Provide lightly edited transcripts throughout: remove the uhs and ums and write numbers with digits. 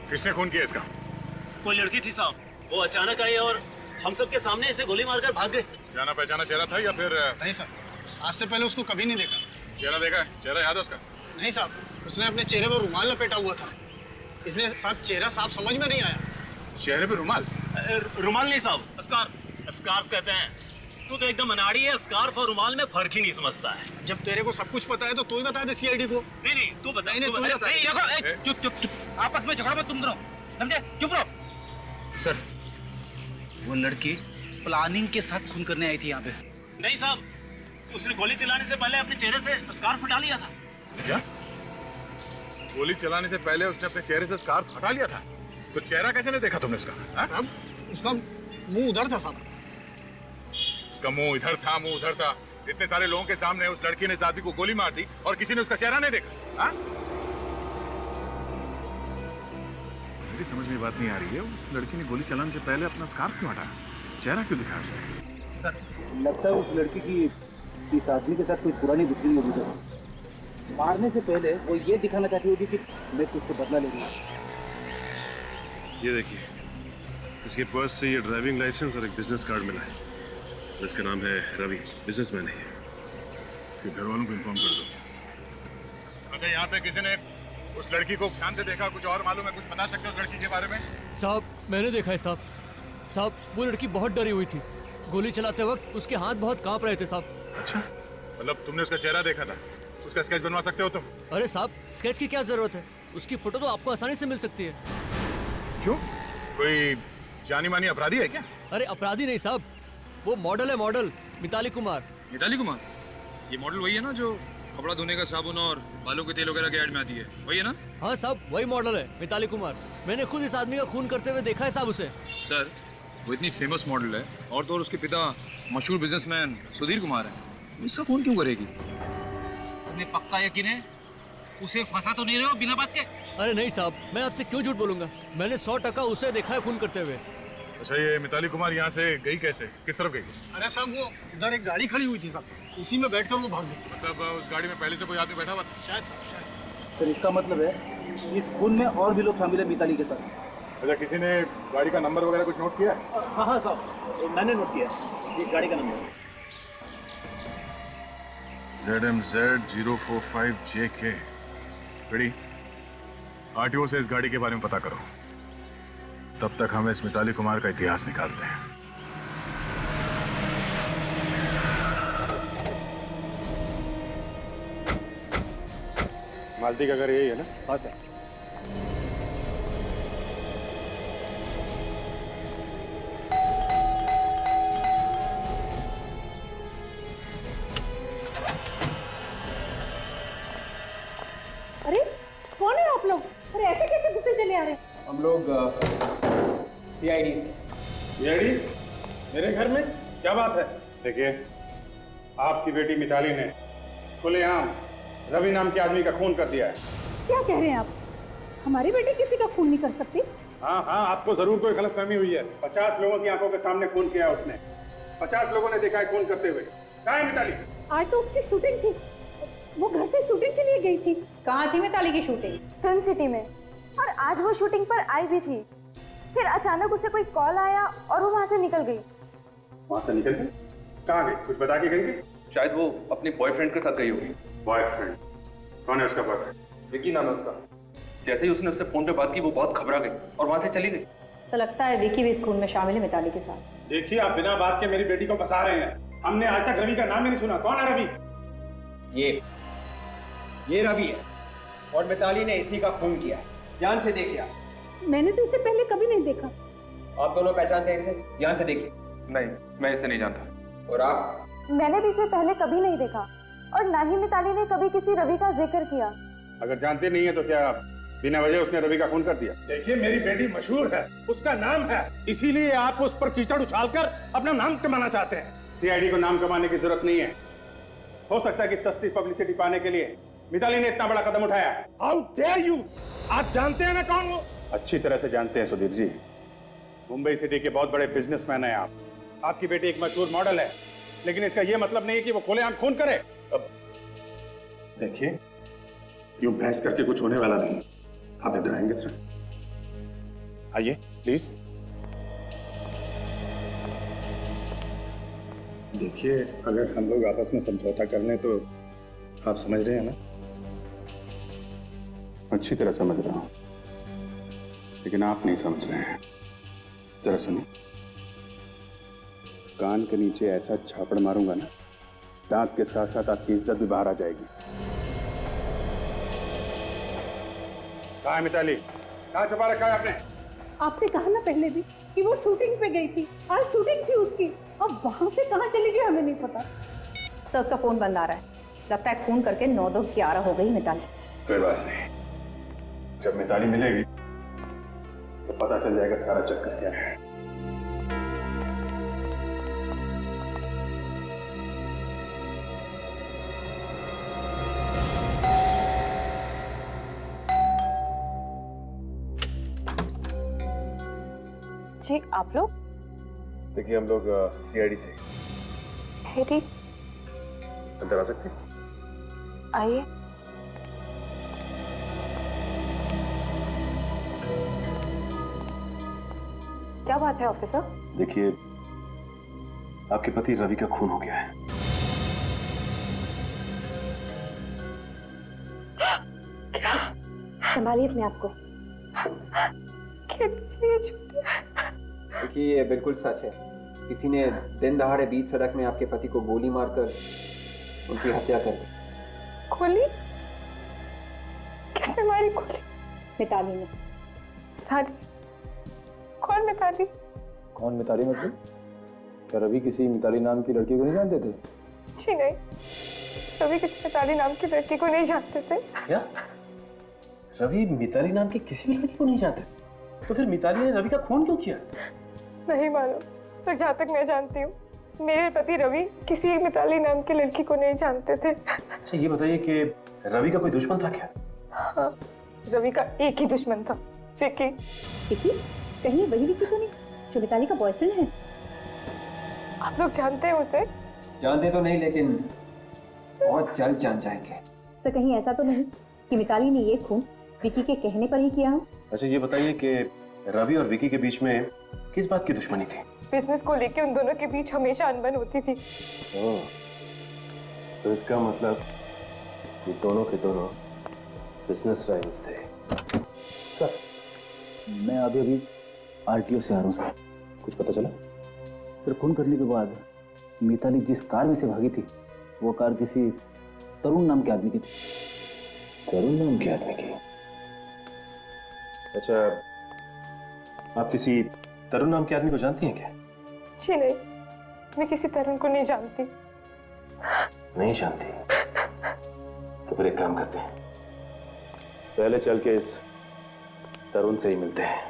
किसने खून किया इसका? कोई लड़की थी साहब, वो अचानक आई और हम सब के सामने इसे गोली मारकर भाग गए। जाना पहचाना चेहरा था या फिर? नहीं सर, आज से पहले उसको कभी नहीं देखा। चेहरा देखा है? चेहरा याद है उसका? नहीं साहब, उसने अपने चेहरे पर रुमाल लपेटा हुआ था, इसलिए साहब चेहरा साफ समझ में नहीं आया। चेहरे पे रुमाल? रुमाल नहीं साहब, स्कार्फ। स्कार्फ कहते हैं। तू तो एकदम अनाड़ी है, स्कार्फ और रुमाल में फर्क ही नहीं समझता है। जब तेरे को सब कुछ पता है तो तू ही बता दे सीआईडी को। नहीं तू बता। नहीं, तू ही बता। चुप चुप चुप, आपस में झगड़ा मत तुम दोनों, समझे? चुप रहो। सर, वो लड़की प्लानिंग के साथ खून करने आई थी यहाँ पे। नहीं साहब, उसने गोली चलाने से पहले अपने चेहरे से स्कार्फ हटा लिया था। क्या? गोली चलाने से पहले उसने अपने चेहरे से स्कार्फ हटा लिया था? तो चेहरा कैसे नहीं देखा तुमने इसका? साहब, उसका मुंह उधर था साहब। उसका मुंह इधर था, मुंह उधर था। इतने सारे लोगों के सामने उस लड़की ने इस आदमी को गोली मार दी और किसी ने उसका चेहरा नहीं देखा? हाँ? मेरी समझ में बात नहीं आ रही है, उस लड़की ने गोली चलाने से पहले अपना स्कार्फ क्यों हटाया? चेहरा क्यों दिखाया उसने? लगता है उस लड़की की इस आदमी के साथ कोई पुरानी दुश्मनी होगी सर। मारने से पहले वो ये दिखाना चाहती होगी कि मैं तुझसे बदला लूंगा। ये देखिए, इसके पर्स से ये ड्राइविंग लाइसेंस और एक बिजनेस कार्ड मिला है। इसका नाम है रवि, बिजनेसमैन है ये। इसके घर वालों को इन्फॉर्म कर दो। अच्छा, यहाँ पे किसी ने उस लड़की को ध्यान से देखा? कुछ और मालूम है? कुछ बता सकते हो उस लड़की के बारे में? साहब, मैंने देखा है साहब। साहब, वो लड़की बहुत डरी हुई थी। गोली चलाते वक्त उसके हाथ बहुत कांप रहे थे साहब। अच्छा, मतलब तुमने उसका चेहरा देखा था? उसका स्केच बनवा सकते हो तुम? अरे साहब, स्केच की क्या जरूरत है? उसकी फोटो तो आपको आसानी से मिल सकती है। क्यों? कोई जानी मानी अपराधी है क्या? अरे अपराधी नहीं साहब, वो मॉडल है, मॉडल मिताली कुमार। मिताली कुमार? ये मॉडल वही है ना जो कपड़ा धोने का साबुन और बालों के तेल वगैरह के ऐड में आती है, वही है ना? हाँ साहब, वही मॉडल है, मिताली कुमार। मैंने खुद इस आदमी का खून करते हुए देखा है साहब उसे। सर, वो इतनी फेमस मॉडल है और तो और उसके पिता मशहूर बिजनेसमैन सुधीर कुमार है, इसका खून क्यों करेगी? तुम्हें पक्का यकीन है? उसे फंसा तो नहीं रहे हो बिना बात के? अरे नहीं साहब, मैं आपसे क्यों झूठ बोलूंगा? मैंने 100% उसे देखा है खून करते हुए। अच्छा, ये मिताली कुमार यहाँ से गई कैसे? किस तरफ गई? अरे साहब, वो उधर एक गाड़ी खड़ी हुई थी साहब, उसी में बैठकर वो भाग गई। मतलब उस गाड़ी में पहले से कोई आदमी बैठा हुआ था? शायद साहब, शायद। सर, इसका मतलब है इस खून में और भी लोग शामिल है मिताली के साथ। अच्छा, किसी ने गाड़ी का नंबर वगैरह कुछ नोट किया? हाँ साहब, मैंने नोट किया ये गाड़ी का नंबर। ZMZ 045JK। बेड़ी, आरटीओ से इस गाड़ी के बारे में पता करो। तब तक हम इस मिताली कुमार का इतिहास निकालते हैं। मालती का घर यही है ना? हाँ सर। अरे कौन है आप लोग? अरे ऐसे कैसे घुसे चले आ रहे हैं? हम लोग सीआईडी। सीआईडी? मेरे घर में? क्या बात है? देखिए, आपकी बेटी मिताली ने खुलेआम रवि नाम के आदमी का खून कर दिया है। क्या कह रहे हैं आप? हमारी बेटी किसी का खून नहीं कर सकती। हाँ, आपको जरूर कोई गलतफहमी हुई है। 50 लोगों की आंखों के सामने खून किया उसने। 50 लोगों ने देखा है खून करते हुए। कहाँ है मिताली? आज तो उसकी शूटिंग थी, वो घर से शूटिंग के लिए गई थी। कहाँ थी मिताली की शूटिंग? फिल्म सिटी में, और आज वो शूटिंग पर आई भी थी। फिर अचानक उसे कोई कॉल आया और वो वहाँ से निकल गई। वहाँ से निकल गई? कहाँ गई? कुछ बता के गई? शायद वो अपने बॉयफ्रेंड के साथ गई होगी। बॉयफ्रेंड? कौन है उसका बॉयफ्रेंड? विकी नाम है उसका। जैसे ही उसने उससे फोन पे बात की वो बहुत घबरा गई और वहाँ से चली गई। तो लगता है विकी भी इस खून में शामिल है मिताली के साथ। देखिए, आप बिना बात के मेरी बेटी को फंसा रहे हैं। हमने आज तक रवि का नाम ही नहीं सुना। कौन है रवि? ये रवि है और मिताली ने इसी का खून किया। ध्यान से देखिए। मैंने तो इसे पहले कभी नहीं देखा। आप दोनों पहचानते हैं इसे? ध्यान से देखिए। नहीं, मैं इसे नहीं जानता। और आप? मैंने भी इसे पहले कभी नहीं देखा और ना ही मिताली ने कभी किसी रवि का जिक्र किया। अगर जानते नहीं है तो क्या बिना वजह उसने रवि का खून कर दिया? देखिए, मेरी बेटी मशहूर है, उसका नाम है, इसीलिए आप उस पर कीचड़ उछालकर अपना नाम कमाना चाहते हैं। सीआईडी को नाम कमाने की जरूरत नहीं है। हो सकता है कि सस्ती पब्लिसिटी पाने के लिए मिताली ने इतना बड़ा कदम उठाया। How dare you! आप जानते हैं ना कौन वो? अच्छी तरह से जानते हैं सुधीर जी। मुंबई सिटी के बहुत बड़े बिजनेसमैन हैं आप। आपकी बेटी एक मशहूर मॉडल है, लेकिन इसका यह मतलब नहीं है कि वो खुलेआम खून करे। अब देखिए, यूं बहस करके कुछ होने वाला नहीं। आप इधर आएंगे सर? आइए प्लीज। देखिए, अगर हम लोग आपस में समझौता कर लें तो आप समझ रहे हैं ना? अच्छी तरह समझ रहा हूं, लेकिन आप नहीं समझ रहे हैं। जरा सुनिए, कान के नीचे ऐसा छापड़ मारूंगा ना, दांत के साथ साथ आपकी इज्जत भी बाहर आ जाएगी। कहाँ है मिताली? कहाँ छुपा रखा है आपने? आपसे कहा ना पहले भी कि वो शूटिंग पे गई थी, आज शूटिंग थी उसकी। अब वहां से कहाँ चली गई हमें नहीं पता। सर उसका फोन बंद आ रहा है, लगता है फोन करके 9-2-11 हो गई मिताली। कोई बात नहीं, जब मिताली मिलेगी तो पता चल जाएगा सारा चक्कर क्या है। जी आप लोग? देखिए हम लोग सीआईडी से। हेरी, अंदर आ सकते? आइए। क्या बात है ऑफिसर? देखिए, आपके पति रवि का खून हो गया है। संभालिए अपने आप को। देखिए ये बिल्कुल सच है। किसी ने दिन दहाड़े बीच सड़क में आपके पति को गोली मारकर उनकी हत्या कर दी। गोली? किसने मारी गोली? मिताली ने। मिताली? कौन मिताली? कौन मिताली मतलब? क्या रवि किसी मिताली नाम की लड़की को नहीं जानते थे? जी नहीं, रवि किसी मिताली नाम की लड़की को नहीं जानते थे। क्या? रवि मिताली नाम की किसी भी लड़की को नहीं जानते? तो फिर मिताली ने रवि का खून क्यों किया? नहीं मालूम, तो जहाँ तक मैं जानती हूँ मेरे पति रवि किसी मिताली नाम की लड़की को नहीं जानते थे। अच्छा ये बताइए कि रवि का कोई दुश्मन था क्या? हाँ, रवि का एक ही दुश्मन था, विकी। विकी? कहीं वही विकी तो नहीं जो मिताली का बॉयफ्रेंड है? आप लोग जानते हैं उसे? जानते तो नहीं, लेकिन बहुत जल्द जान जाएंगे। सर कहीं ऐसा तो नहीं कि मिताली ने ये खून विकी के कहने पर ही किया हो? अच्छा ये बताइए कि रवि और विकी के बीच में किस बात की दुश्मनी थी? बिजनेस को लेके उन दोनों के बीच हमेशा अनबन होती थी। तो इसका मतलब ये दोनों के दोनों बिजनेस राइवल्स थे। सर मैं अभी आरटीओ से आ रहा हूँ सर। कुछ पता चला? सर खून करने के बाद मिताली जिस कार में से भागी थी वो कार किसी तरुण नाम के आदमी की थी। तरुण नाम के आदमी की? अच्छा, आप किसी तरुण नाम के आदमी को जानती हैं क्या? जी नहीं, मैं किसी तरुण को नहीं जानती। नहीं जानती? तो फिर एक काम करते हैं, पहले चल के इस तरुण से ही मिलते हैं।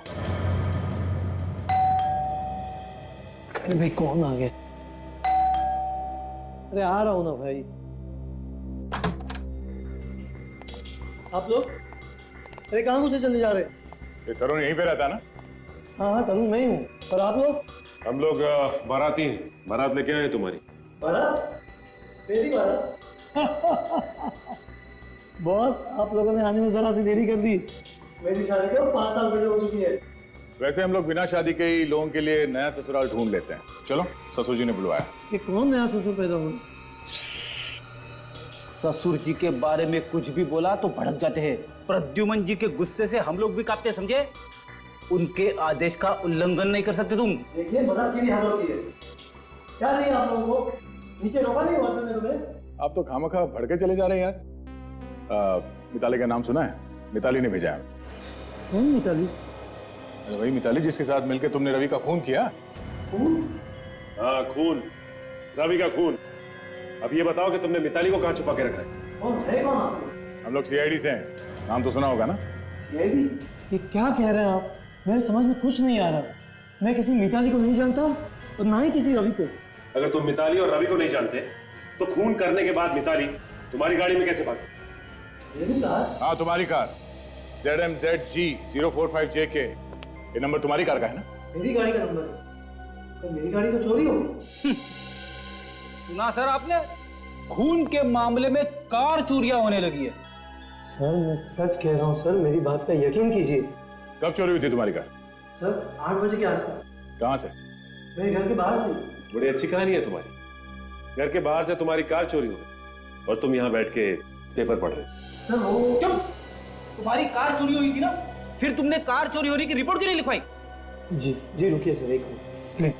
अरे भाई कौन आ गया? अरे आ रहा हूं ना भाई। आप लोग? अरे कहाँ मुझे चले जा रहे? ये तरुण यहीं पे रहता है ना? हाँ तरुण मैं ही हूँ, और आप लोग? हम लोग बाराती हैं, बारात लेके आए तुम्हारी। बारात? मेरी बारात? बॉस आप लोगों ने आने में जरा सी देरी कर दी। मेरी शादी को 5 साल पहले हो चुकी है। वैसे हम लोग बिना शादी के ही लोगों के लिए नया ससुराल ढूंढ लेते हैं। चलो, ससुर जी ने बुलवाया। ये कौन नया ससुर पैदा हुआ? ससुर जी के बारे में कुछ भी बोला तो भड़क जाते हैं। प्रद्युमन जी के गुस्से से हम लोग भी कांपते, समझे? उनके आदेश का उल्लंघन नहीं कर सकते तुम। देखिए मजाक की हाल होती है। क्या चाहिए आप लोगों को? नीचे रोका नहीं हुआ था तुम्हें? आप तो खामखा भड़के चले जा रहे हैं यार। मिताली का नाम सुना है? मिताली ने भेजा है। कौन मिताली? अरे वही मिताली जिसके साथ मिलकर तुमने रवि का खून किया। खून? हाँ खून, रवि का खून। अब ये बताओ कि तुमने मिताली को कहाँ छुपा के रखा है? कौन है कौन आप लोग? हम लोग सीआईडी से हैं, नाम तो सुना होगा ना? सीआईडी? ये क्या कह रहे हैं आप? मेरे समझ में कुछ नहीं आ रहा। मैं किसी मिताली को नहीं जानता और ना ही किसी रवि को। अगर तुम मिताली और रवि को नहीं जानते तो खून करने के बाद मिताली तुम्हारी गाड़ी में कैसे भागी? मेरी कार? हाँ तुम्हारी कार, ZMZG 045JK। ये नंबर तुम्हारी कार का है ना? मेरी गाड़ी का नंबर है। तो मेरी गाड़ी तो चोरी हो गई। सुना सर आपने? खून के मामले में कार चोरियां होने लगी है। सर मैं सच कह रहा हूँ सर, मेरी बात का यकीन कीजिए। कब चोरी हुई थी तुम्हारी कार? सर 8 बजे के आसपास। कहाँ से? मेरे घर के बाहर से। बड़ी अच्छी कहानी है तुम्हारी। घर के बाहर से तुम्हारी कार चोरी हो गई और तुम यहाँ बैठ के पेपर पढ़ रहे हो। सर वो चुप! तुम्हारी कार चोरी हुई थी ना, फिर तुमने कार चोरी होने की रिपोर्ट क्यों नहीं लिखवाई? जी रुकिए सर, एक मिनट।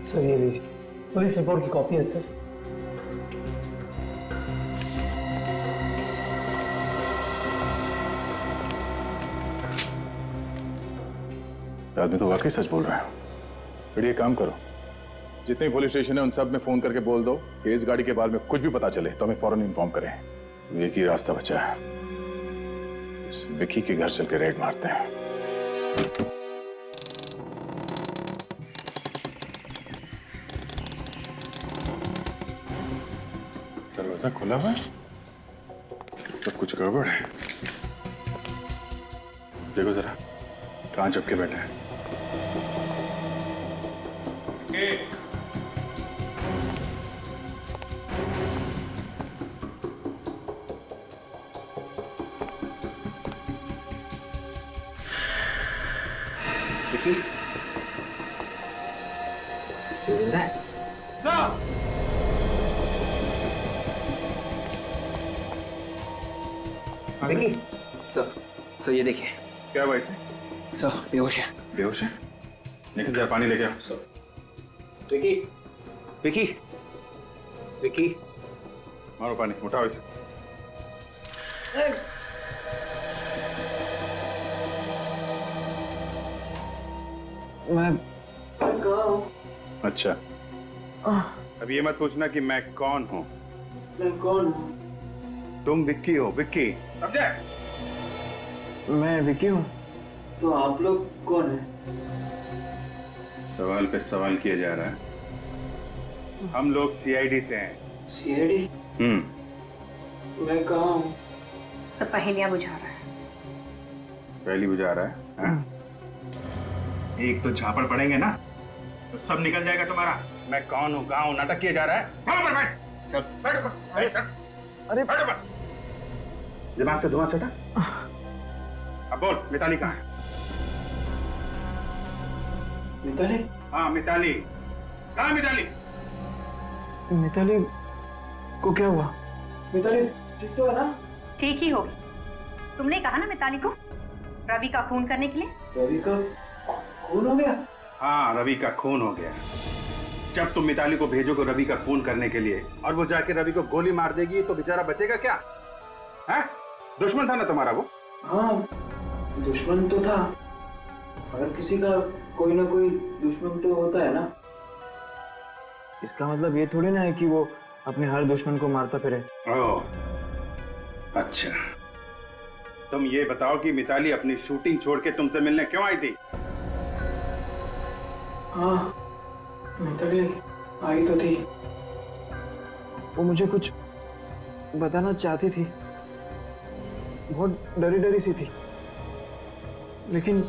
सर ये लीजिए, पुलिस रिपोर्ट की कॉपी है सर। आदमी तो वाकई सच बोल रहा है। फिर ये काम करो, जितने पुलिस स्टेशन है उन सब में फोन करके बोल दो कि इस गाड़ी के बारे में कुछ भी पता चले तो हमें फौरन इन्फॉर्म करें। एक ही रास्ता बचा है, इस विकी के घर चल के रेड मारते हैं। दरवाजा खुला हुआ है, तो कुछ गड़बड़ है। देखो जरा, कहाँ चपके बैठे हैं। विकी, सर ये देखिए। क्या भाई से? सर बेहोश है। बेहोश है? निकल जा, पानी लेके आओ। विकी, विकी, विकी, मारो पानी, उठाओ इसे। मैं कहाँ हूँ? अच्छा, अब ये मत पूछना कि मैं कौन हूँ। मैं कौन हूँ? तुम विक्की हो, विक्की, समझे? मैं विकी हूँ। तो आप लोग कौन हैं? सवाल पे सवाल किया जा रहा है। हम लोग सीआईडी से हैं। सीआईडी? मैं कहाँ हूँ? सब पहेलियां बुझा रहा है। पहली बुझा रहा है, हाँ? एक तो झापड़ पड़ेंगे ना तो सब निकल जाएगा तुम्हारा। मैं कौन हूँ, कहाँ हूँ, नाटक किया जा रहा है। चल ऊपर बैठ, चल बैठ ऊपर, बैठ, अरे बैठ ऊपर। दिमाग से धुआं छटा। अब बोल, मिताली कहाँ है? मिताली? हाँ मिताली, कहाँ है मिताली? मिताली को क्या हुआ? मिताली ठीक तो है ना? ठीक ही होगी। तुमने कहा ना मिताली को रवि का खून करने के लिए। रवि का खून हो गया? हाँ, रवि का खून हो गया। जब तुम मिताली को भेजोगे रवि का खून करने के लिए और वो जाके रवि को गोली मार देगी तो बेचारा बचेगा क्या? है? दुश्मन था ना तुम्हारा वो? हाँ, दुश्मन तो था। हर किसी का कोई ना कोई दुश्मन तो होता है ना। इसका मतलब ये थोड़ी ना है कि वो अपने हर दुश्मन को मारता फिरे। ओह, अच्छा। तुम ये बताओ कि मिताली अपनी शूटिंग छोड़ के तुमसे मिलने क्यों आई थी? हाँ, मिताली आई तो थी। वो मुझे कुछ बताना चाहती थी। बहुत डरी डरी सी थी। लेकिन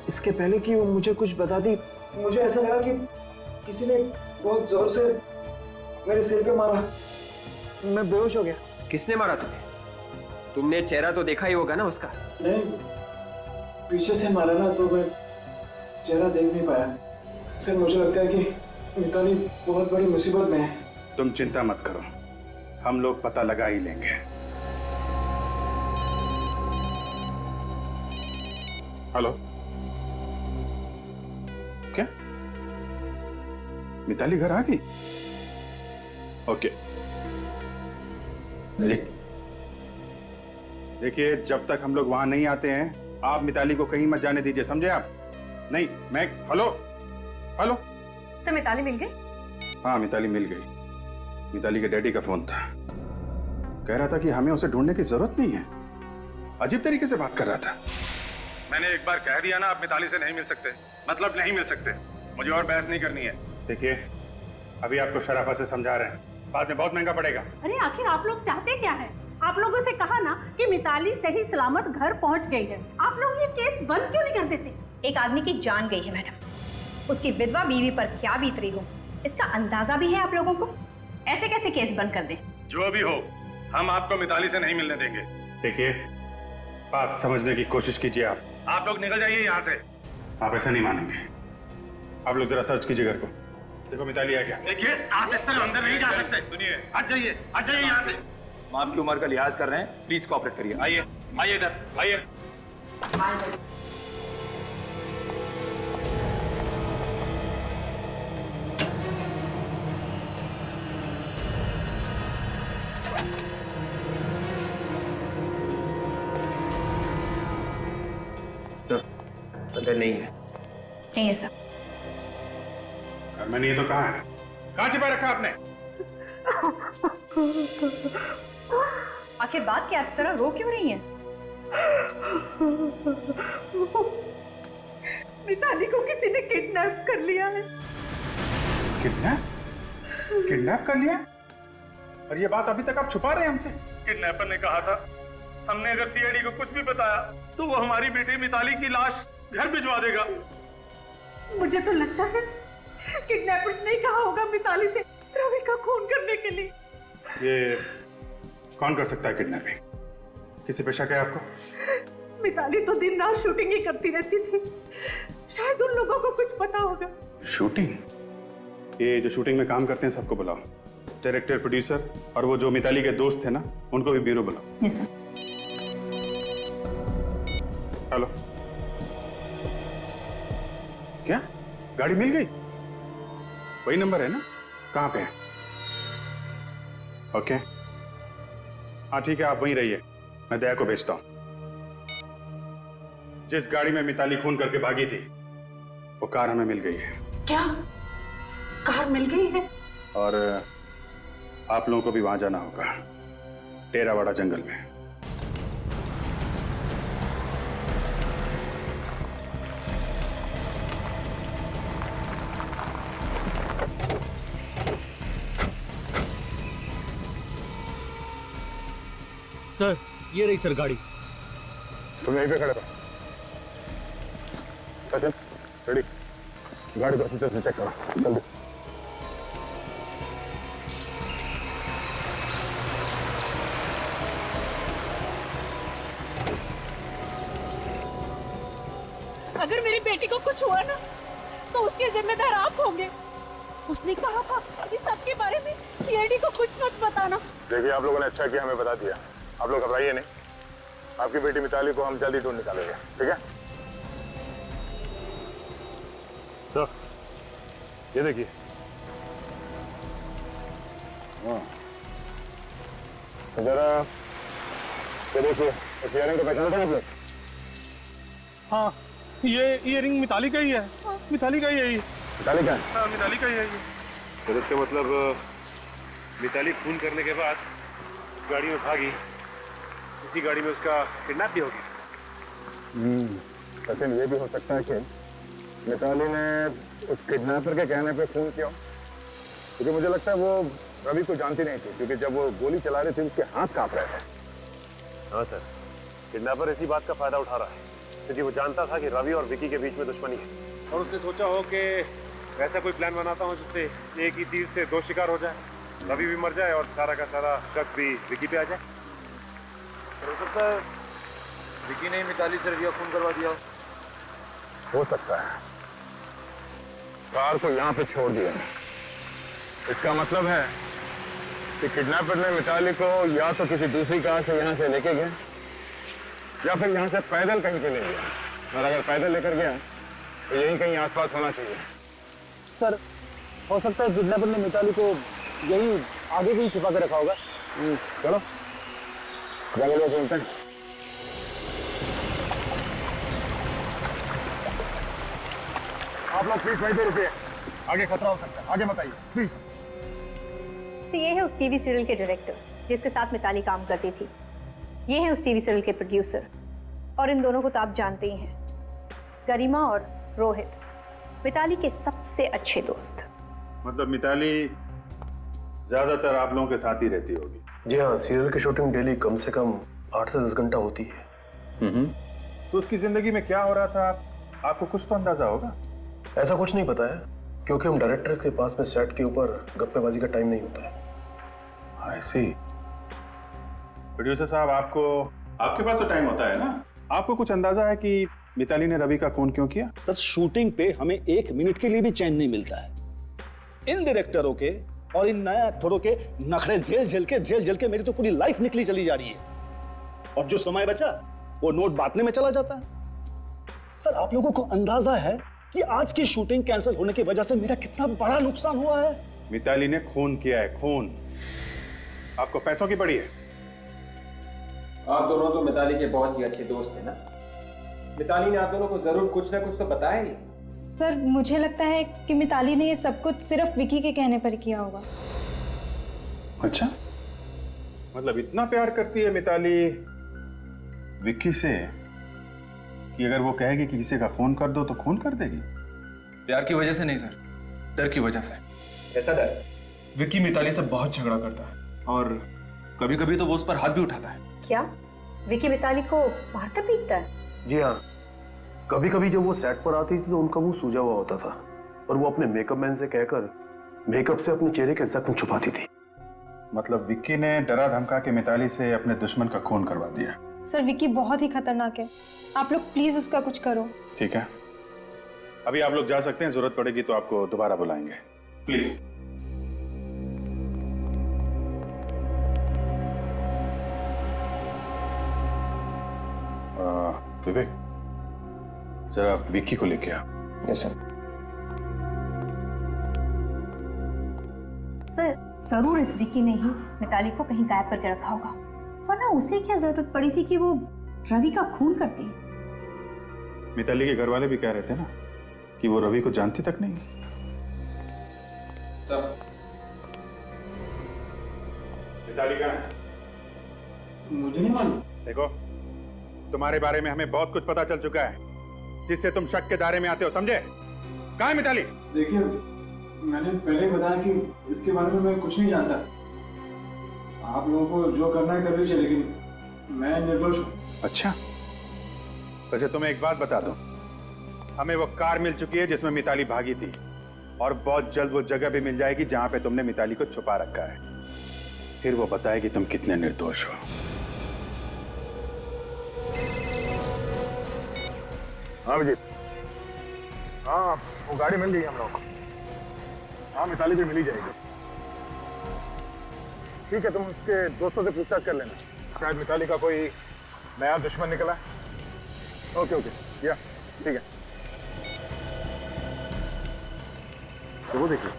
इसके पहले कि वो मुझे कुछ बताती, मुझे ऐसा लगा कि किसी ने बहुत जोर से मेरे सिर पे मारा। मैं बेहोश हो गया। किसने मारा तुम्हें? तुमने चेहरा तो देखा ही होगा ना उसका? नहीं, पीछे से मारा ना, तो मैं चेहरा देख नहीं पाया। सर मुझे लगता है कि मिताली बहुत बड़ी मुसीबत में है। तुम चिंता मत करो, हम लोग पता लगा ही लेंगे। हेलो, क्या मिताली घर आ गई? ओके, देखिए जब तक हम लोग वहां नहीं आते हैं आप मिताली को कहीं मत जाने दीजिए, समझे आप? नहीं, मैं हेलो हेलो। सर मिताली मिल गई? हाँ मिताली मिल गई। मिताली के डैडी का फोन था, कह रहा था कि हमें उसे ढूंढने की जरूरत नहीं है। अजीब तरीके से बात कर रहा था। मैंने एक बार कह दिया ना आप मिताली से नहीं मिल सकते, मतलब नहीं मिल सकते। मुझे और बहस नहीं करनी है। देखिए अभी आपको शराफत से समझा रहे हैं, बाद में बहुत महंगा पड़ेगा। अरे आखिर आप लोग चाहते क्या है? आप लोगों से कहा ना कि मिताली सही सलामत घर पहुंच गई है। आप लोग ये केस बंद क्यों नहीं कर देते? एक आदमी की जान गई है मैडम, उसकी विधवा बीवी पर क्या बीत रही हो इसका अंदाजा भी है आप लोगों को। ऐसे कैसे केस बंद कर दें? जो भी हो, हम आपको मिताली से नहीं मिलने देंगे। देखिए बात समझने की कोशिश कीजिए आप लोग निकल जाइए यहाँ से। आप ऐसा नहीं मानेंगे। आप लोग जरा सर्च कीजिए घर को। देखो मिताली है क्या? देखिए, आप इस तरह अंदर नहीं जा सकते। सुनिए, हट जाइए यहाँ से। हम आपकी उम्र का लिहाज कर रहे हैं, प्लीज कोऑपरेट करिए। आइए आइए इधर आइए। अंदर नहीं है। नहीं है सर। घर में नहीं है तो कहाँ है? कहाँ छिपा रखा आपने? आखिर बात क्या, इस तरह रो क्यों रही हैं? मिताली को किसी ने किडनैप कर लिया है। किडनैप? किडनैप कर लिया? और ये बात अभी तक आप छुपा रहे हैं हमसे? किडनैपर ने कहा था, हमने अगर सीआईडी को कुछ भी बताया तो वो हमारी बेटी मिताली की लाश घर भिजवा देगा। मुझे तो लगता है किडनैपर्स ने कहा होगा मिताली से रवि का खून करने के लिए। ये कौन कर सकता है किडनैपिंग? किसी पे शक है आपको? मिताली तो दिन रात शूटिंग ही करती रहती थी, शायद उन लोगों को कुछ पता होगा। शूटिंग? ये जो शूटिंग में काम करते हैं सबको बुलाओ, डायरेक्टर, प्रोड्यूसर और वो जो मिताली के दोस्त थे ना, उनको भी ब्यूरो बुलाओ। Yes sir. हेलो, क्या गाड़ी मिल गई? वही नंबर है ना? कहाँ पे है? ओके, हाँ ठीक है, आप वहीं रहिए, मैं दया को भेजता हूं। जिस गाड़ी में मिताली खून करके भागी थी वो कार हमें मिल गई है। क्या कार मिल गई है? और आप लोगों को भी वहां जाना होगा, टेरावाड़ा जंगल में। सर, ये रही सर गाड़ी। तुम यहीं पे खड़े रहो। सचिन, रेडी? गाड़ी को अच्छी तरह से चेक करो, जल्दी। अगर मेरी बेटी को कुछ हुआ ना तो उसके जिम्मेदार आप होंगे। उसने कहा था कि सबके बारे में सीआईडी को कुछ मत बताना। देखिए, आप लोगों ने अच्छा किया हमें बता दिया। आप लोग घबराइए नहीं, आपकी बेटी मिताली को हम जल्दी ढूंढ निकालेंगे, ठीक है? तो ये देखिए, तो जरा ये देखिए, इस इयरिंग को पहचानते हैं आप लोग? हाँ, ये इयरिंग मिताली का ही है। मिताली का ही है ये। मिताली का? हाँ, मिताली का ही है ये। तो इसका मतलब मिताली खून करने के बाद गाड़ी में भागी, इसी गाड़ी में उसका किडनैप भी हो गया। सचिन, ये भी हो सकता है कि मिताली ने उस किडनैपर के कहने पे खून किया, क्योंकि मुझे लगता है वो रवि को जानती नहीं थी, क्योंकि जब वो गोली चला रही थी उसके हाथ कांप रहे थे। हाँ सर, किडनैपर इसी बात का फायदा उठा रहा है, क्योंकि वो जानता था कि रवि और विकी के बीच में दुश्मनी है, और उसने सोचा हो कि ऐसा कोई प्लान बनाता हूँ जिससे एक ही तीर से दो शिकार हो जाए, रवि भी मर जाए और सारा का सारा शक भी विकी पे आ जाए। हो सकता है विकी ने मिताली से रवि का खून करवा दिया हो सकता है। कार को यहाँ पे छोड़ दिया, इसका मतलब है कि किडनैपर ने मिताली को या तो किसी दूसरी कार से यहाँ से लेके गया या फिर यहाँ से पैदल कहीं पे ले गया, और अगर पैदल लेकर गया तो यहीं कहीं आसपास होना चाहिए। सर, हो सकता है किडनैपर ने मिताली को यही आगे कहीं छिपा के रखा होगा। चलो जाके लोग सुनते हैं। आप लोग प्लीज वहीं पे रुकिए, आगे खतरा हो सकता है, आगे मत आइए प्लीज। तो ये है उस टीवी सीरियल के डायरेक्टर जिसके साथ मिताली काम करती थी। ये है उस टीवी सीरियल के प्रोड्यूसर, और इन दोनों को तो आप जानते ही हैं, गरिमा और रोहित, मिताली के सबसे अच्छे दोस्त। मतलब मिताली ज्यादातर आप लोगों के साथ ही रहती होगी? जी हाँ, सीरियल की शूटिंग डेली कम से कम 8 से 10 घंटा होती है। तो उसकी जिंदगी में क्या हो रहा था आपको कुछ तो अंदाजा होगा? ऐसा कुछ नहीं पता है, क्योंकि हम डायरेक्टर के पास में सेट के ऊपर गप्पेबाजी का टाइम नहीं होता है। I see। प्रोड्यूसर साहब, आपको आपके पास तो टाइम होता है ना। आपको कुछ अंदाजा है कि मिताली ने रवि का खून क्यों किया? सर शूटिंग पे हमें 1 मिनट के लिए भी चैन नहीं मिलता है। इन डायरेक्टरों के और इन नए एक्टरों के नखरे झेल झेल के मेरी तो पूरी लाइफ निकली चली जा रही है, और जो समय बचा वो नोट बांटने में चला जाता है। सर आप लोगों को अंदाजा है कि आज की शूटिंग कैंसिल होने की वजह से मेरा कितना बड़ा नुकसान हुआ है? मिताली ने खून किया है, खून। आपको पैसों की पड़ी है। आप दोनों तो मिताली के बहुत ही अच्छे दोस्त हैं ना। मिताली ने आप दोनों को जरूर कुछ ना कुछ तो बताया ही। सर मुझे लगता है कि मिताली ने ये सब कुछ सिर्फ विकी के कहने पर किया होगा। अच्छा, मतलब इतना प्यार करती है मिताली विक्की से कि अगर वो कहेगी कि किसी का खून कर दो तो खून कर देगी? प्यार की वजह से नहीं सर, डर की वजह से। ऐसा डर? विक्की मिताली से बहुत झगड़ा करता है और कभी कभी तो वो उस पर हाथ भी उठाता है। क्या विकी मिताली को मारता पीटता है? जी हाँ, कभी कभी जब वो सेट पर आती थी तो उनका मुंह सूजा हुआ होता था और वो अपने मेकअप मैन से कहकर मेकअप से अपने चेहरे के जख्म छुपाती थी। मतलब विक्की ने डरा धमका के मिताली से अपने दुश्मन का खून करवा दिया। सर विकी बहुत ही खतरनाक है, आप लोग प्लीज उसका कुछ करो। ठीक है, अभी आप लोग जा सकते हैं, जरूरत पड़ेगी तो आपको दोबारा बुलाएंगे, प्लीज। विवेक, जरा विक्की को लेके आ। Yes sir. सर जरूर इस विकी ने ही मिताली को कहीं गायब करके रखा होगा, वरना उसे क्या जरूरत पड़ी थी कि वो रवि का खून करती। मिताली के घर वाले भी कह रहे थे ना कि वो रवि को जानती तक नहीं। मिताली कहाँ है? मुझे नहीं मालूम। देखो, तुम्हारे बारे में हमें बहुत कुछ पता चल चुका है जिससे तुम शक के दायरे में आते हो, समझे? कहाँ है मिताली? देखिए, मैंने पहले ही बताया कि इसके बारे में मैं कुछ नहीं जानता। आप लोगों को जो करना है कर लीजिए, लेकिन मैं निर्दोष हूँ। अच्छा, वैसे तुम्हें एक बात बता दूं, हमें वो कार मिल चुकी है जिसमें मिताली भागी थी, और बहुत जल्द वो जगह भी मिल जाएगी जहां पे तुमने मिताली को छुपा रखा है। फिर वो बताएगी तुम कितने निर्दोष हो। हाँ विजय, हाँ वो गाड़ी मिल गई हम लोग को। हाँ मिताली भी मिली जाएगी। ठीक है, तुम उसके दोस्तों से पूछताछ कर लेना, शायद मिताली का कोई नया दुश्मन निकला। ओके ओके, या ठीक है। तो वो देखिए,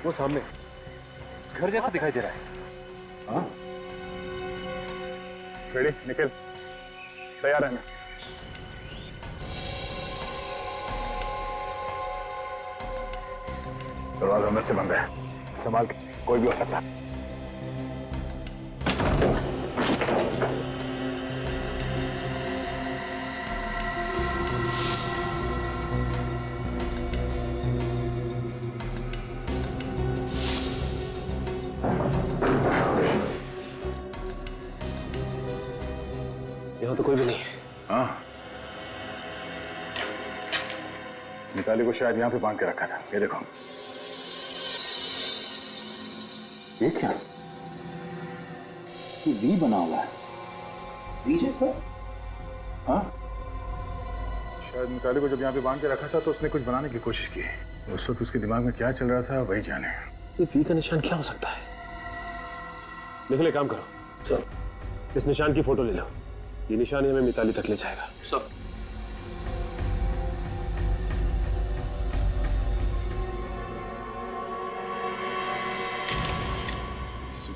वो सामने घर जैसा दिखाई दे रहा है। हाँ रेडी, निकल, तैयार रहना। दरवाजा अंदर से बंद है, संभाल के, कोई भी हो सकता है। यहाँ तो कोई भी नहीं है। हाँ, मिताली को शायद यहाँ पे बांध के रखा था। ये देखो, ये क्या? ये वी बना हुआ है, वी जैसा? हाँ, शायद मिताली को जब यहाँ पे बांध के रखा था तो उसने कुछ बनाने की कोशिश की। उस वक्त उसके दिमाग में क्या चल रहा था वही जाने। ये वी का निशान क्या हो सकता है? निकले, काम करो, चलो इस निशान की फोटो ले लो। ये निशान ही हमें मिताली तक ले जाएगा। सब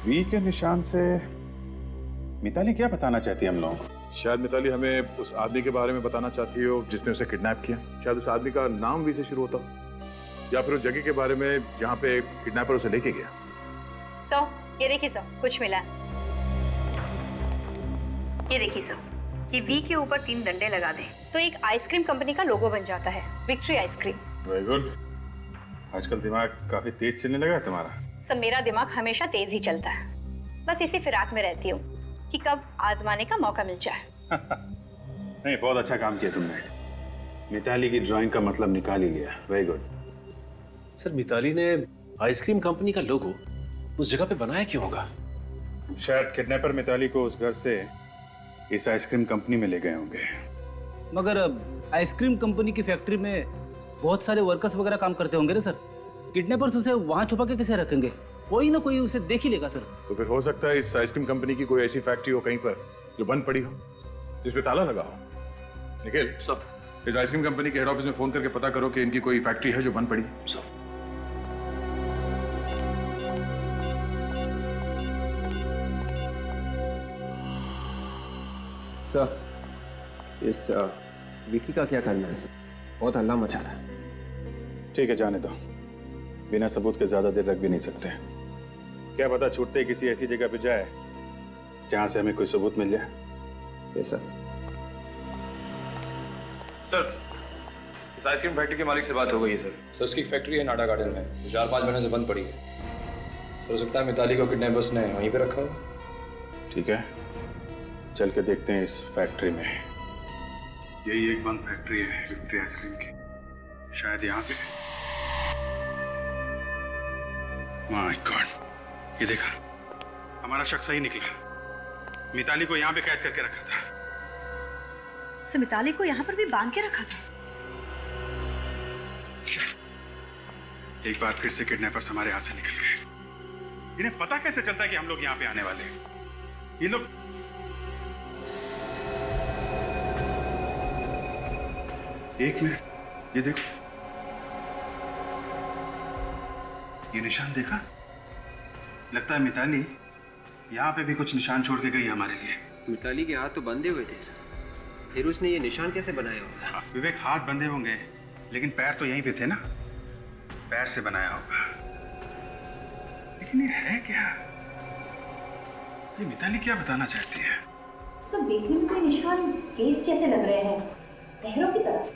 वी के निशान से मिताली क्या बताना चाहती है हम लोगों को? शायद मिताली हमें उस आदमी के बारे में बताना चाहती हो जिसने उसे किडनैप किया। शायद उस आदमी का नाम वी से शुरू होता हो, या फिर उस जगह के बारे में जहाँ पे किडनैपर उसे लेके गया। सो ये देखिए सर, कुछ मिला। ये देखिए सर, ये वी के ऊपर 3 डंडे लगा दें तो एक आइसक्रीम कंपनी का लोगो बन जाता है, विक्ट्री आइसक्रीम। Very good. आजकल दिमाग काफी तेज चलने लगा है तुम्हारा। सब मेरा दिमाग हमेशा तेज ही चलता है, बस इसी फिराक में रहती हूँ कि कब आजमाने का मौका मिल जाए। नहीं, बहुत अच्छा काम किया तुमने। मिताली की ड्राइंग का मतलब निकाल ही लिया। Very good. सर, मिताली ने आइसक्रीम कंपनी का लोगो उस जगह पे बनाया क्यों होगा? शायद किडनैपर मिताली को उस घर से इस आइसक्रीम कंपनी में ले गए होंगे। मगर आइसक्रीम कंपनी की फैक्ट्री में बहुत सारे वर्कर्स वगैरह काम करते होंगे ना सर। किडनैपर्स उसे वहां छुपा के कैसे रखेंगे? कोई ना कोई उसे देख ही लेगा सर। तो फिर हो सकता है इस आइसक्रीम कंपनी की कोई ऐसी फैक्ट्री हो कहीं पर जो बंद पड़ी हो, जिसपे ताला लगा हो। निखिल, सब इस आइसक्रीम कंपनी के हेड ऑफिस में फोन करके पता करो कि इनकी कोई फैक्ट्री है जो बंद पड़ी। सब सर, इस विकी का क्या करना है सर? बहुत हल्ला मचा रहा है। ठीक है, जाने दो। बिना सबूत के ज्यादा देर रख भी नहीं सकते। क्या पता छूटते ही किसी ऐसी जगह पे जाए जहां से हमें कोई सबूत मिल जाए। ये सर। सर, इस आइसक्रीम फैक्ट्री के मालिक से बात हो गई है सर। सर, उसकी फैक्ट्री है नाडा गार्डन में, 4-5 महीने से बंद पड़ी है। सर, हो सकता है मिताली को किडनैपर्स ने वहीं पे रखा हो। ठीक है, चल के देखते हैं इस फैक्ट्री में। यही एक बंद फैक्ट्री है विक्ट्री आइसक्रीम की, शायद यहाँ पे। माय गॉड, ये देखा, हमारा शक सही निकला। मिताली को यहाँ पे कैद करके रखा था। सो मिताली को यहाँ पर भी बांध के रखा था। एक बार फिर से किडनैपर्स हमारे हाथ से निकल गए। इन्हें पता कैसे चलता है कि हम लोग यहाँ पे आने वाले हैं? ये लोग एक मिनट, ये देखो, ये निशान देखा? लगता है मिताली यहाँ पे भी कुछ निशान छोड़ के गई हमारे लिए। मिताली के हाथ तो बंधे हुए थे सर, फिर उसने ये निशान कैसे बनाया होगा? विवेक, हाथ बंधे होंगे लेकिन पैर तो यहीं पे थे ना, पैर से बनाया होगा। लेकिन ये है क्या? ये मिताली क्या बताना चाहती है? सर, देखने में कोई निशान केस जैसे लग रहे हैं, लहरों की तरह।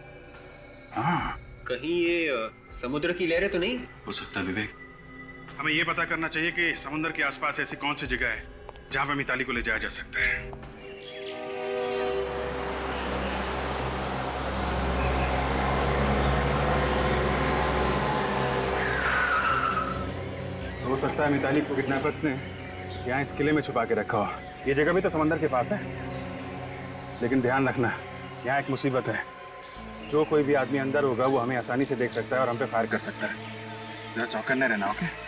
हाँ, कहीं ये समुद्र की लहरें तो नहीं हो सकता है विवेक। हमें ये पता करना चाहिए कि समुद्र के आसपास ऐसी कौन सी जगह है जहां पर मिताली को ले जाया जा सकता है। हो सकता है मिताली को किडनैपर्स ने यहाँ इस किले में छुपा के रखा हो। ये जगह भी तो समंदर के पास है, लेकिन ध्यान रखना, यहाँ एक मुसीबत है। जो कोई भी आदमी अंदर होगा वो हमें आसानी से देख सकता है और हम पे फायर कर सकता है। जरा चौकन्ने रहना, ओके?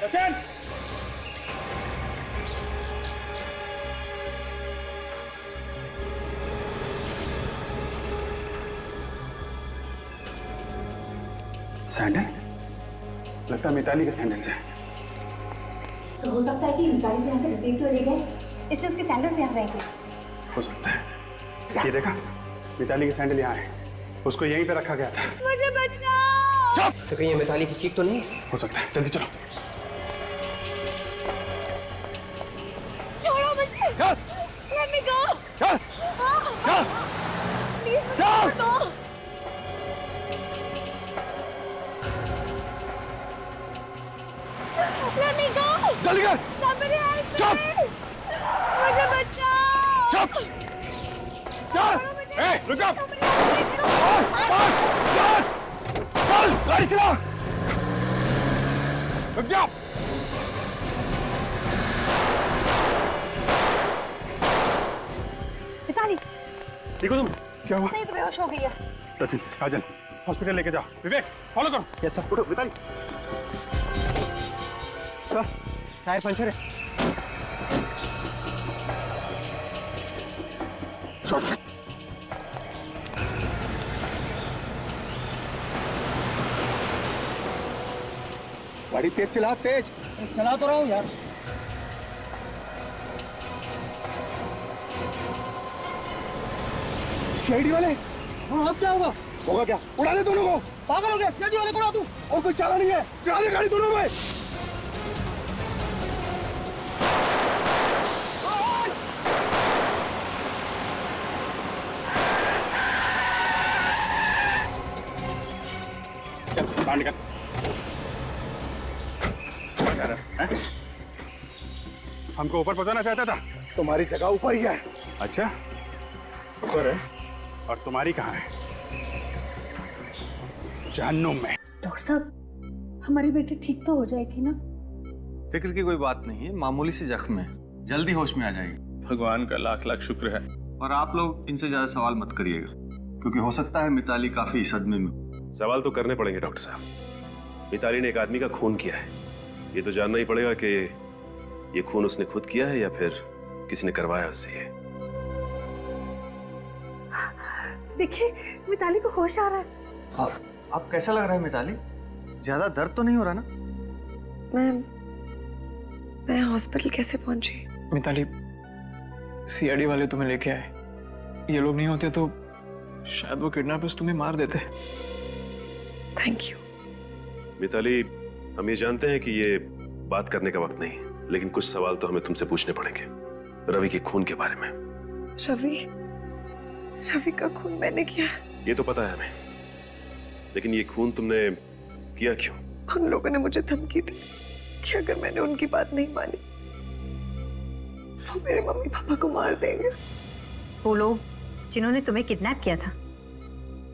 सचिन! सैंडल? लगता है मिताली के सैंडल से। तो हो सकता है कि मिताली को यहाँ से घसीटते हुए ले गए, इसलिए उसके सैंडल से यहाँ रह गए। हो सकता है। ये देखा, मिताली के सैंडल यहाँ है, उसको यहीं पे रखा गया था। मुझे बचाओ! तो कहीं ये मिताली की चीख तो नहीं? हो सकता है, जल्दी चलो। छोड़ो मुझे! Let me go! चल! चल! Please, चल! छोड़ दो! चल चल, ए रुक जा, चल गाड़ी चला, रुक जा। मिताली, ठीक हो तुम? क्या हुआ? नहीं तो बेहोश हो गई है। सचिन, काजल, हॉस्पिटल लेके जाओ। विवेक, फॉलो करो। Yes sir. उठो, मिताली। सर, टायर पंचर है। गाड़ी तेज चला, तेज चला तो रहा हूँ यार। सीआईडी वाले? हाँ, अब क्या होगा? होगा क्या? उड़ा दे दोनों को। पागल हो गया, सीआईडी वाले को उड़ा दूं। और कोई चाला नहीं है, चला दे गाड़ी दोनों में। चल बाहर निकल। हमको ऊपर पहुंचाना चाहता था? तुम्हारी जगह ऊपर ही है। अच्छा, ऊपर है। और तुम्हारी कहाँ है? जहन्नुम में। डॉक्टर साहब, हमारी बेटी ठीक तो हो जाएगी ना? फिक्र की कोई बात नहीं है, मामूली सी जख्म है, जल्दी होश में आ जाएगी। भगवान का लाख लाख शुक्र है। और आप लोग इनसे ज्यादा सवाल मत करिएगा, क्योंकि हो सकता है मिताली काफी सदमे में। सवाल तो करने पड़ेंगे डॉक्टर साहब। मिताली ने एक आदमी का खून किया है, ये तो जानना ही पड़ेगा कि ये खून उसने खुद किया है या फिर किसी ने करवाया उससे। ये देखिए, मिताली को होश आ रहा है। आप कैसा लग रहा है मिताली? ज्यादा दर्द तो नहीं हो रहा ना? मैं हॉस्पिटल कैसे पहुंची? मिताली, सीआईडी वाले तुम्हें लेके आए। ये लोग नहीं होते तो शायद वो किडनैपर्स तुम्हें मार देते। Thank you. मिताली, हम ये जानते हैं कि ये बात करने का वक्त नहीं, लेकिन कुछ सवाल तो हमें तुमसे पूछने पड़ेंगे रवि के खून के बारे में। रवि का खून मैंने किया? ये तो पता है हमें, लेकिन ये खून तुमने किया क्यों? उन लोगों ने मुझे धमकी दी कि अगर मैंने उनकी बात नहीं मानी तो मेरे मम्मी पापा को मार देंगे। वो लोग जिन्होंने तुम्हें किडनैप किया था,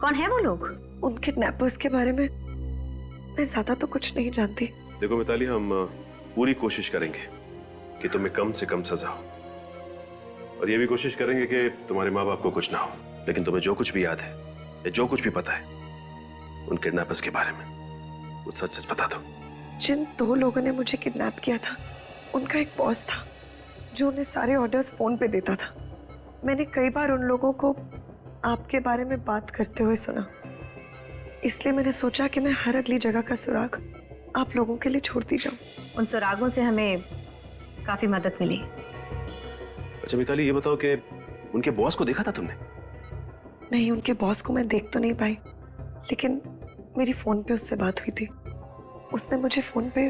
कौन है वो लोग? उन किडनैपर्स के बारे में मैं ज्यादा तो कुछ नहीं जानती। देखो मिताली, हम पूरी कोशिश करेंगे कि तुम्हें कम से कम सजा हो, और ये भी कोशिश करेंगे कि तुम्हारे माँ बाप को कुछ ना हो। लेकिन तुम्हें जो कुछ भी याद है या जो कुछ भी पता है उन किडनैपर्स के बारे में, वो सच सच बता दो। जिन 2 लोगों ने मुझे किडनैप किया था, उनका एक बॉस था जो उन्हें सारे ऑर्डर्स फोन पे देता था। मैंने कई बार उन लोगों को आपके बारे में बात करते हुए सुना, इसलिए मैंने सोचा कि मैं हर अगली जगह का सुराग आप लोगों के लिए छोड़ती जाऊं। उन सुरागों से हमें काफी मदद मिली। अच्छा मिताली, ये बताओ कि उनके बॉस को देखा था तुमने? नहीं, उनके बॉस को मैं देख तो नहीं पाई, लेकिन मेरी फोन पे उससे बात हुई थी। उसने मुझे फोन पे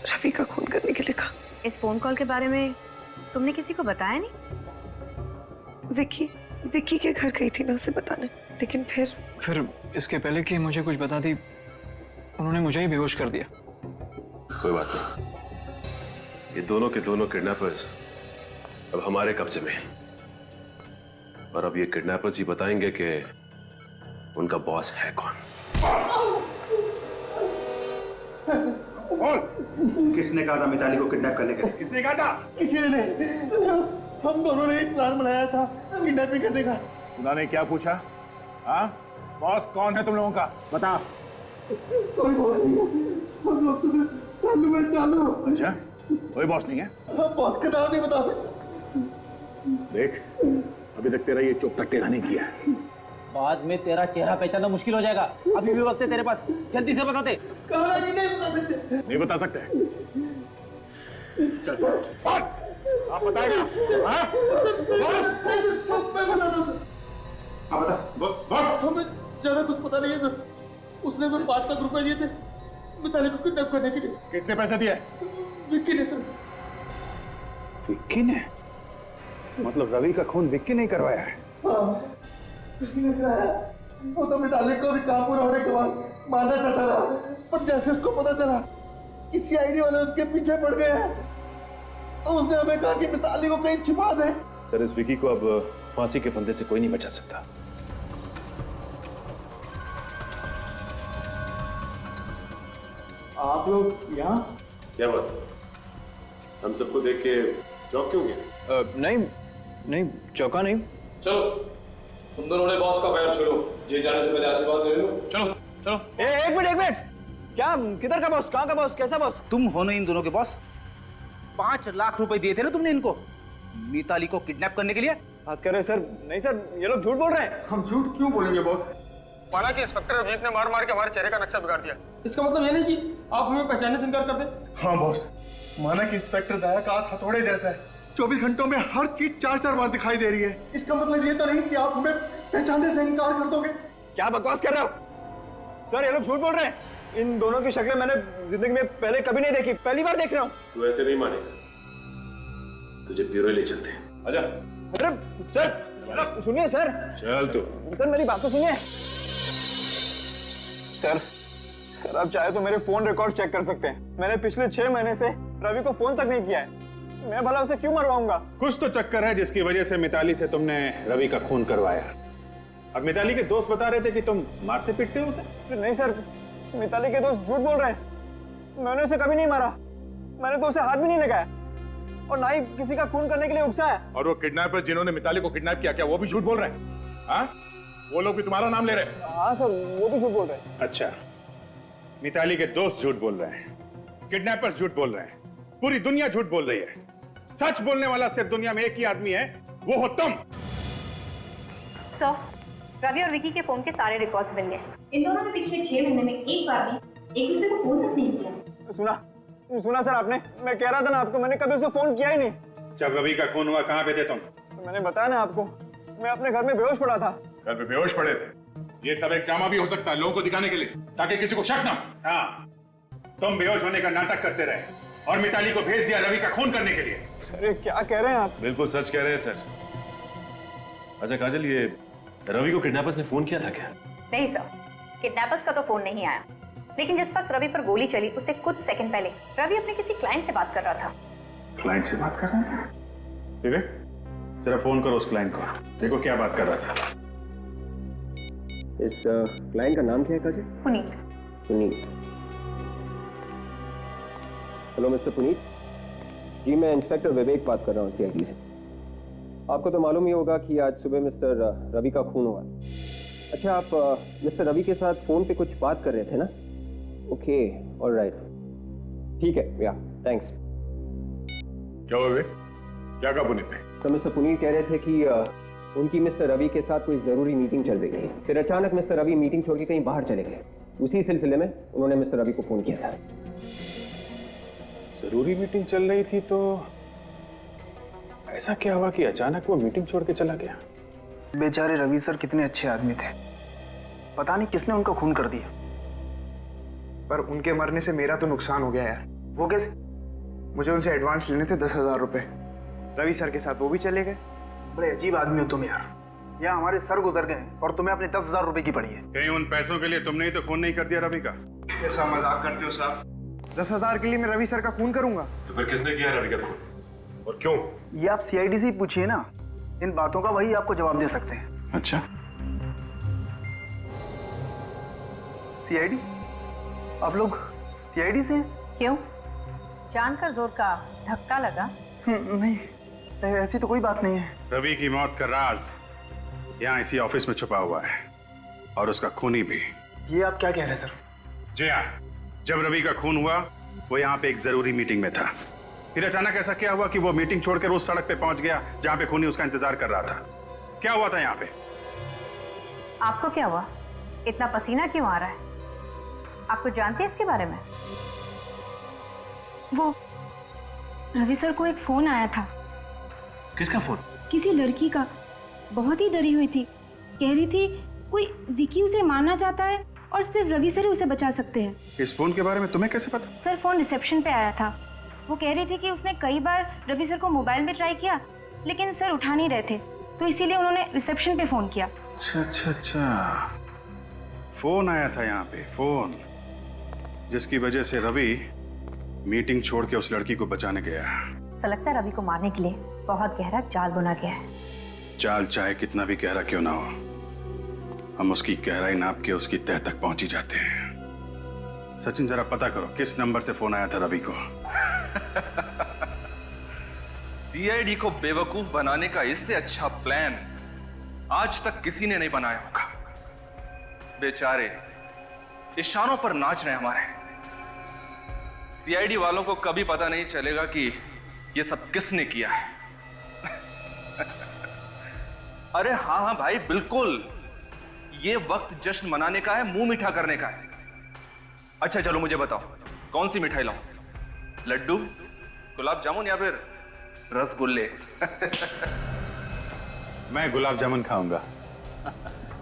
रवि का खून करने के लिए कहा। इस फोन कॉल के बारे में तुमने किसी को बताया नहीं? विक्की के घर गई थी ना उसे बताने, लेकिन फिर इसके पहले कि मुझे कुछ बता दी, उन्होंने मुझे ही बेहोश कर दिया। कोई बात नहीं, ये दोनों के दोनों किडनैपर्स अब हमारे कब्जे में हैं, और अब ये किडनैपर्स ही बताएंगे कि उनका बॉस है कौन। किसने कहा था मिताली को किडनैप करने के लिए? किसने कहा था? किसी ने नहीं, हम दोनों ने एक प्लान बनाया था किडनैपिंग करने का। सुना ने क्या पूछा? हाँ, बॉस कौन है तुम लोगों का? बता। कोई बॉस नहीं है, हम लोग तो चालू में चालू। अच्छा, कोई बॉस नहीं है? हम बॉस का नाम नहीं बता सकते। देख, अभी तक तेरा ये चोपटा टेढ़ा नहीं किया है। बाद में तेरा चेहरा पहचानना मुश्किल हो जाएगा। अभी भी वक्त है तेरे पास, जल्दी से बताते। नहीं बता सकते। चल, आप बताएगा? हाँ? बता। हमें ज्यादा कुछ पता नहीं है सर। उसने हमें 5 लाख रुपए दिए थे मिताली को किडनैप करने के लिए। किसने पैसा दिया? विक्की ने सर। विक्की ने? मतलब रवि का खून विक्की ने करवाया है? हाँ, किसी ने कराया। वो तो मिताली को भी काम पूरा होने के बाद मारना चाहता था, पर जैसे उसको पता चला कि सीआईडी वाले उसके पीछे पड़ गए हैं, तो उसने हमें कहा कि मिताली को कहीं छिपा दे सर, इस विकी को अब फांसी के फंदे से कोई नहीं बचा सकता। आप लोग यहाँ? क्या बात? हम सबको देख के चौंक क्यों गए? नहीं चौंका नहीं। चलो, तुम दोनों ने बॉस का पैर छोड़ो। जेल जाने से पहले आशीर्वाद ले लो। चलो चलो। एक मिनट। क्या? किधर का बॉस? कहाँ का बॉस? कैसा बॉस? तुम हो ना इन दोनों के बॉस। 5 लाख रुपए दिए थे ना तुमने इनको मिताली को किडनैप करने के लिए। बात कर रहे सर? नहीं सर, ये लोग झूठ बोल रहे हैं। हम झूठ क्यों बोलेंगे बॉस? माना कि इंस्पेक्टर अभिजीत ने मार मार के हमारे चेहरे का नक्शा बिगाड़ दिया। इसका मतलब ये नहीं कि आप हमें पहचानने से इनकार कर दे। हाँ बॉस, माना कि इंस्पेक्टर दया का हाथ हथौड़े जैसा है। 24 घंटों में हर चीज 4-4 बार दिखाई दे रही है। इसका मतलब ये तो नहीं कि आप हमें पहचानने से इनकार कर दोगे। क्या बकवास कर रहे हो सर? ये लोग झूठ बोल रहे हैं। इन दोनों की शक्लें मैंने जिंदगी में पहले कभी नहीं देखी, पहली बार देख रहा हूँ। तू ऐसे नहीं मानेगा, तुझे ब्यूरो ले चलते हैं। आजा। अरे सर सुनिए सर। चल तू। सर मेरी बात तो सुनिए। सर आप चाहे तो मेरे फोन रिकॉर्ड चेक कर सकते हैं। मैंने पिछले 6 महीने से रवि को फोन तक नहीं किया है। मैं भला उसे क्यों मरवाऊंगा? कुछ तो चक्कर है जिसकी वजह से मिताली से तुमने रवि का खून करवाया। अब मिताली के दोस्त बता रहे थे कि तुम मारते पीटते हो उसे। नहीं सर, मिताली के दोस्त झूठ बोल रहे हैं। मैंने उसे कभी नहीं मारा। मैंने तो उसे हाथ भी नहीं लगाया और ना ही किसी का खून करने के लिए उकसाया। और वो किडनैपर जिन्होंने मिताली को किडनैप किया, क्या वो भी झूठ बोल रहे हैं? हाँ, वो लोग भी तुम्हारा नाम ले रहे हैं? हाँ सर, वो भी झूठ बोल रहे हैं। अच्छा, मिताली के दोस्त झूठ बोल रहे हैं, किडनैपर्स झूठ बोल रहे हैं, पूरी दुनिया झूठ बोल रही है। सच बोलने वाला सिर्फ दुनिया में एक ही आदमी है, वो हो तुम। सर, रवि और विकी के फोन के सारे रिकॉर्ड्स मिल गए। इन दोनों ने पिछले 6 महीने में एक बार भी एक दूसरे को फोन तक नहीं किया। सुना सर आपने? मैं कह रहा था ना आपको, मैंने कभी उसे फोन किया ही नहीं। जब रवि का खून हुआ कहाँ पे थे तुम? तो मैंने बताया ना आपको, मैं अपने घर में बेहोश पड़ा था। घर पे बेहोश पड़े थे? ये सब एक ड्रामा भी हो सकता है लोगों को दिखाने के लिए, ताकि किसी को शक ना। हाँ, तुम बेहोश होने का नाटक करते रहे और मिताली को भेज दिया रवि का खून करने के लिए। सर ये क्या कह रहे हैं आप? बिल्कुल सच कह रहे हैं सर। अच्छा काजल, ये रवि को किडनैपर्स ने फोन किया था क्या? नहीं सर, किडनैपर्स का तो फोन नहीं आया। लेकिन जिस वक्त रवि पर गोली चली उससे कुछ सेकंड पहले रवि अपने किसी क्लाइंट से बात कर रहा था। क्लाइंट से बात कर रहा था? विवेक, जरा फोन करो उस क्लाइंट को, देखो क्या बात कर रहा था। इस क्लाइंट का नाम क्या है काजल? पुनीत। हेलो मिस्टर पुनीत जी, मैं इंस्पेक्टर विवेक बात कर रहा हूँ CID से। आपको तो मालूम ही होगा कि आज सुबह मिस्टर रवि का खून हुआ। अच्छा, आप मिस्टर रवि के साथ फोन पे कुछ बात कर रहे थे ना? ओके, ऑलराइट, ठीक है, या थैंक्स। क्या हुआ विवेक? क्या कहा पुनीत ने? तो मिस्टर पुनीत कह रहे थे कि उनकी मिस्टर रवि के साथ कोई जरूरी मीटिंग चल रही थी। फिर अचानक मिस्टर रवि मीटिंग छोड़ के कहीं बाहर चले गए। उसी सिलसिले में उन्होंने मिस्टर रवि को फोन किया था। जरूरी मीटिंग चल रही थी तो ऐसा क्या हुआ कि अचानक वो मीटिंग छोड़ के चला गया? बेचारे रवि सर कितने अच्छे आदमी थे। पता नहीं किसने उनका खून कर दिया, पर उनके मरने से मेरा तो नुकसान हो गया यार। वो कैसे? मुझे उनसे एडवांस लेने थे 10,000 रुपए। रवि सर के साथ वो भी चले गए। बड़े अजीब आदमी हो तुम यार। यहाँ हमारे सर गुजर गए और तुम्हें अपने 10,000 रुपए की पड़ी है। कहीं उन पैसों के लिए तुमने ही तो खून नहीं कर दिया रवि का? ऐसा मजाक करते हो साहब? 10,000 के लिए मैं रवि सर का खून करूंगा? तो फिर किसने किया रवि का खून और क्यों? ये आप CID से ही पूछिए ना, इन बातों का वही आपको जवाब दे सकते हैं। अच्छा, CID? आप लोग CID से हैं? क्यों? जानकर जोर का धक्का लगा? नहीं, ऐसी तो कोई बात नहीं है। रवि की मौत का राज यहाँ इसी ऑफिस में छुपा हुआ है और उसका खूनी भी। ये आप क्या कह रहे हैं सर? जी हाँ, जब रवि का खून हुआ वो यहाँ पे एक जरूरी मीटिंग में था। फिर अचानक ऐसा क्या हुआ कि वो मीटिंग छोड़कर उस सड़क पे पहुंच गया जहाँ पे खूनी उसका इंतजार कर रहा था? क्या हुआ था यहाँ पे? आपको क्या हुआ? इतना पसीना क्यों आ रहा है? आपको जानते हैं इसके बारे में? वो रवि सर को एक फोन आया था। किसका फोन? किसी लड़की का। बहुत ही डरी हुई थी, कह रही थी कोई विकी उसे मारना चाहता है और सिर्फ रवि सर ही उसे बचा सकते हैं। इस फोन के बारे में तुम्हें कैसे पता? सर, फोन रिसेप्शन पे आया था। वो कह रही थी कि उसने कई बार रवि सर को मोबाइल में ट्राई किया लेकिन सर उठा नहीं रहे थे, तो इसीलिए उन्होंने रिसेप्शन पे फोन किया। अच्छा, फोन आया था यहाँ पे, फोन जिसकी वजह से रवि मीटिंग छोड़ के उस लड़की को बचाने गया। ऐसा लगता है रवि को मारने के लिए बहुत गहरा जाल बुना गया है। चाल चाहे कितना भी गहरा क्यों ना हो, हम उसकी गहराई नाप के उसकी तह तक पहुंच ही जाते हैं। सचिन, जरा पता करो किस नंबर से फोन आया था रवि को। सीआईडी को बेवकूफ बनाने का इससे अच्छा प्लान आज तक किसी ने नहीं बनाया होगा। बेचारे इशारों पर नाच रहे हमारे। सीआईडी वालों को कभी पता नहीं चलेगा कि ये सब किसने किया है। अरे हाँ हाँ भाई, बिल्कुल, ये वक्त जश्न मनाने का है, मुंह मीठा करने का है। अच्छा चलो मुझे बताओ, कौन सी मिठाई लाऊं? लड्डू, गुलाब जामुन या फिर रसगुल्ले? मैं गुलाब जामुन खाऊंगा।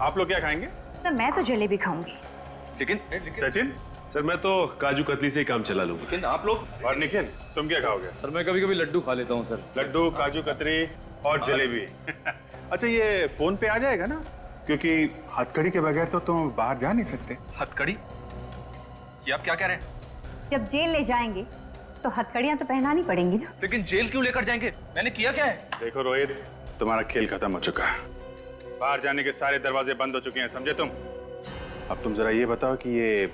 आप लोग क्या खाएंगे? सर मैं तो जलेबी खाऊंगी। लेकिन सचिन? सर मैं तो काजू कतली से ही काम चला लूंगा। लेकिन आप लोग? और निखिल, तुम क्या खाओगे? सर मैं कभी कभी लड्डू खा लेता हूँ सर। लड्डू, काजू कतरी और जलेबी। अच्छा, ये फोन पे आ जाएगा ना? क्योंकि हथकड़ी के बगैर तो तुम बाहर जा नहीं सकते। हथकड़ी? ये आप क्या कह रहे हैं? जब जेल ले जाएंगे तो हथकड़ियां तो पहनानी पड़ेंगी ना। लेकिन जेल क्यों लेकर जाएंगे? मैंने किया क्या है? देखो रोहित, तुम्हारा खेल खत्म हो चुका है। बाहर जाने के सारे दरवाजे बंद हो चुके हैं, समझे तुम? अब तुम जरा ये बताओ कि ये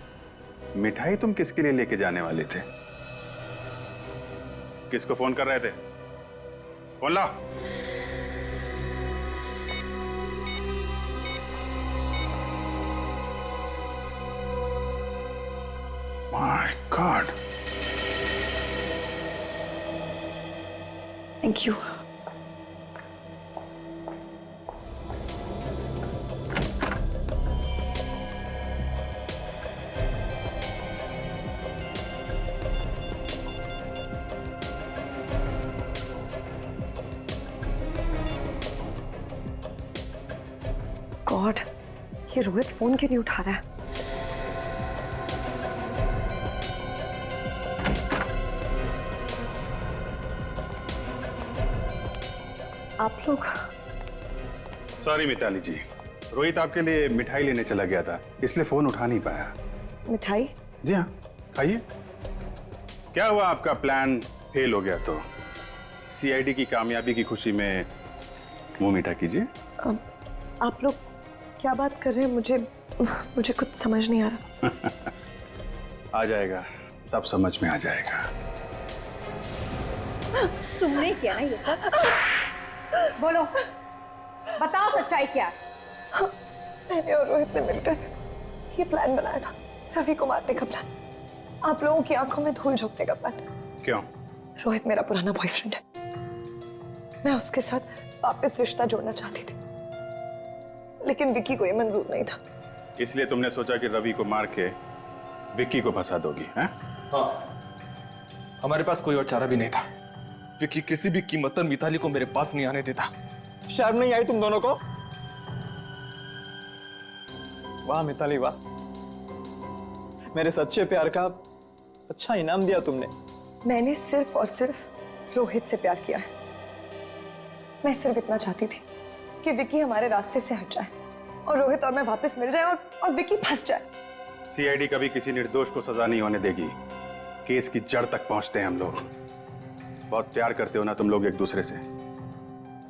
मिठाई तुम किसके लिए लेके जाने वाले थे? किसको फोन कर रहे थे? फोन लाओ। My God. Thank you. God, ये रोहित फोन क्यों नहीं उठा रहा है? आप लोग? सॉरी मिताली जी, रोहित आपके लिए मिठाई लेने चला गया था, इसलिए फोन उठा नहीं पाया। मिठाई? जी हाँ, खाइए। क्या हुआ, आपका प्लान फेल हो गया तो सीआईडी की कामयाबी की खुशी में मुंह मीठा कीजिए। आप लोग क्या बात कर रहे हैं? मुझे कुछ समझ नहीं आ रहा। आ जाएगा, सब समझ में आ जाएगा। तुमने किया ना ये सब? बोलो, बताओ सच्चाई क्या? मैंने और रोहित ने मिलकर ये प्लान बनाया था, रवि को मारने का प्लान, आप लोगों की आंखों में धूल झोंकने का प्लान। क्यों? रोहित मेरा पुराना बॉयफ्रेंड है, मैं उसके साथ वापस रिश्ता जोड़ना चाहती थी, लेकिन विक्की को ये मंजूर नहीं था। इसलिए तुमने सोचा कि रवि को मार के विक्की को फंसा दोगी, हैं? हाँ, हमारे पास कोई और चारा भी नहीं था। विक्की किसी भी कीमत पर मिताली को मेरे पास नहीं आने देता। शर्म नहीं आई तुम दोनों को? वाह मिताली वाह, मेरे सच्चे प्यार का अच्छा इनाम दिया तुमने। मैंने सिर्फ और सिर्फ रोहित से प्यार किया है। मैं सिर्फ इतना चाहती थी कि विक्की हमारे रास्ते से हट जाए और रोहित और मैं वापस मिल जाए और विक्की फंस जाए। सीआईडी कभी किसी निर्दोष को सजा नहीं होने देगी। केस की जड़ तक पहुंचते हैं हम लोग। बहुत प्यार करते हो ना तुम लोग एक दूसरे से।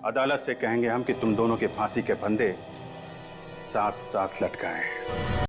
अदालत से कहेंगे हम कि तुम दोनों के फांसी के फंदे साथ साथ लटकाएं।